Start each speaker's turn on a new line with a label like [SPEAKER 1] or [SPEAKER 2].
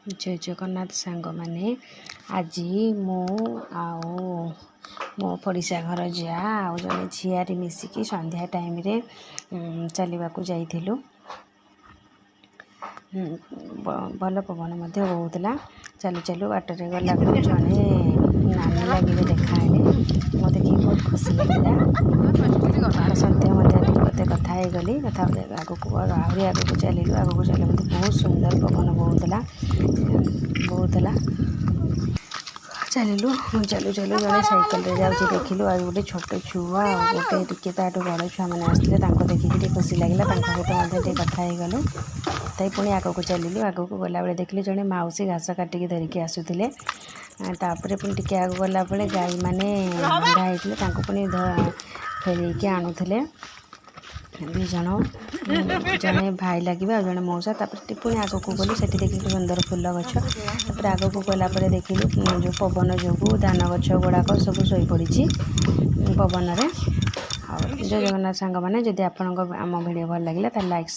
[SPEAKER 1] जय जगन्नाथ सांग मैंने आज मो पड़िशा घर जा आ जड़े झीआरी मिसिकी संध्या टाइम रे चलने को जाइलु। भल पवन होता चलु चलु बाटर गला जड़े नानी लगे देखाले मत देखिए बहुत खुशी लगे। सत्य मत कथा गली कथा आगू आहरी आगू चलू आगू चल मत बहुत सुंदर पवन बहुला चलू चलू चलू जड़े सैकल जाऊँगी देखिलु आ गोटे छोट छुआ गोटे टिके ताठू बड़ छुआ मैंने आसते देखिए खुशी लगे सहित कथा गलु तई पुणी आगू चलू आगू गला बेले देखिली जड़े मौसी घास काटिकी धरिकी आसुले तापर पुणी टिके आगू गला बेले गाई मैंने बंधा होते पुणी फेर आणुले दुई जड़े भाई लगे आ जड़े मौसा पुणी आग को गलु से देखिए सुंदर फूल गछ आग को गलापर देखिलु जो पवन जो धान गछ गुड़ाक सब शोई पड़ी पवन जय जगन्नाथ सांग मैंने जदि आपन आम वीडियो भल लगे लाइक